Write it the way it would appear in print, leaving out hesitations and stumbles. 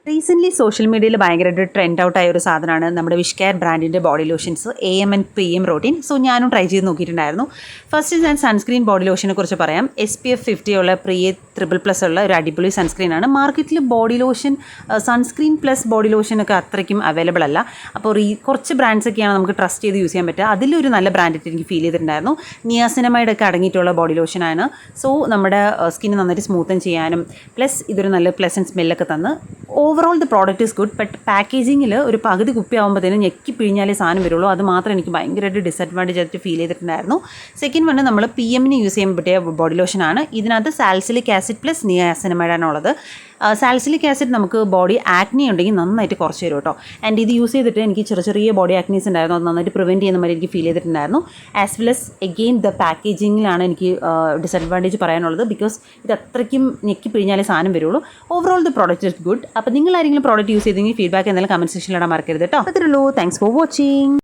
Recently social മീഡിയയിൽ ഭയങ്കരമായിട്ട് trend ഔട്ടായ ഒരു സാധനമാണ് നമ്മുടെ വിഷ് കെയർ ബ്രാൻഡിൻ്റെ body lotions AM and PM routine. So ഞാനും ട്രൈ ചെയ്ത് നോക്കിയിട്ടുണ്ടായിരുന്നു. ഫസ്റ്റ് ഞാൻ സൺസ്ക്രീൻ ബോഡി ലോഷനെ കുറിച്ച് പറയാം. SPF 50 ഉള്ള PA++ ഉള്ള ഒരു അടിപൊളി സൺസ്ക്രീനാണ്. മാർക്കറ്റിൽ body lotion sunscreen plus body ലോഷനൊക്കെ അത്രയ്ക്കും അവൈലബിൾ അല്ല. അപ്പോൾ കുറച്ച് ബ്രാൻഡ്സൊക്കെയാണ് നമുക്ക് ട്രസ്റ്റ് ചെയ്ത് യൂസ് ചെയ്യാൻ പറ്റുക. അതിലൊരു നല്ല ബ്രാൻഡായിട്ട് എനിക്ക് ഫീൽ ചെയ്തിട്ടുണ്ടായിരുന്നു. നിയാസിനമൈഡ് ഒക്കെ അടങ്ങിയിട്ടുള്ള ബോഡി ലോഷനാണ്. സോ നമ്മുടെ സ്കിന്ന് നന്നായിട്ട് സ്മൂത്തൻ ചെയ്യാനും പ്ലസ് ഇതൊരു നല്ല പ്ലസൻറ്റ് സ്മെല്ലൊക്കെ തന്ന് overall the product is good. But പാക്കേജിങ്ങിൽ ഒരു പകുതി കുപ്പിയാകുമ്പോഴത്തേനും ഞെക്കി പിഴിഞ്ഞാലേ സാധനം വരുള്ളൂ. അത് മാത്രം എനിക്ക് ഭയങ്കരമായിട്ട് ഡിസഡ്വാൻറ്റേജ് ആയിട്ട് ഫീൽ ചെയ്തിട്ടുണ്ടായിരുന്നു. സെക്കൻഡ് വൺ നമ്മൾ PMന് യൂസ് ചെയ്യാൻ പറ്റിയ ബോഡി ലോഷനാണ്. ഇതിനകത്ത് salicylic acid plus നിയാസിനമൈഡാണുള്ളത്. Salicylic acid നമുക്ക് ബോഡി ആക്നി ഉണ്ടെങ്കിൽ നന്നായിട്ട് കുറച്ച് തരും കേട്ടോ. ആൻഡ് ഇത് യൂസ് ചെയ്തിട്ട് എനിക്ക് ചെറിയ ബോഡി ആക്നീസ് ഉണ്ടായിരുന്നു. അത് നന്നായിട്ട് പ്രിവെൻറ്റ് ചെയ്യുന്ന മാതിരി എനിക്ക് ഫീൽ ചെയ്തിട്ടുണ്ടായിരുന്നു. As well as again the പാക്കേജിങ്ങിലാണ് എനിക്ക് ഡിസഡ്വാൻറ്റേജ് പറയാനുള്ളത്. ബിക്കോസ് ഇത് അത്രയ്ക്കും ഞെക്കി പിഴിഞ്ഞാലേ സാധനം വരുള്ളൂ. Overall the product is good. അപ്പോൾ നിങ്ങൾ ആരെങ്കിലും പ്രോഡക്റ്റ് യൂസ് ചെയ്തെങ്കിൽ ഫീഡ്ബാക്ക് എന്തെങ്കിലും കമൻറ്റ് സെക്ഷനിലിടാൻ മറക്കരുത് കേട്ടോ. അത്രയുള്ളൂ. Thanks for watching.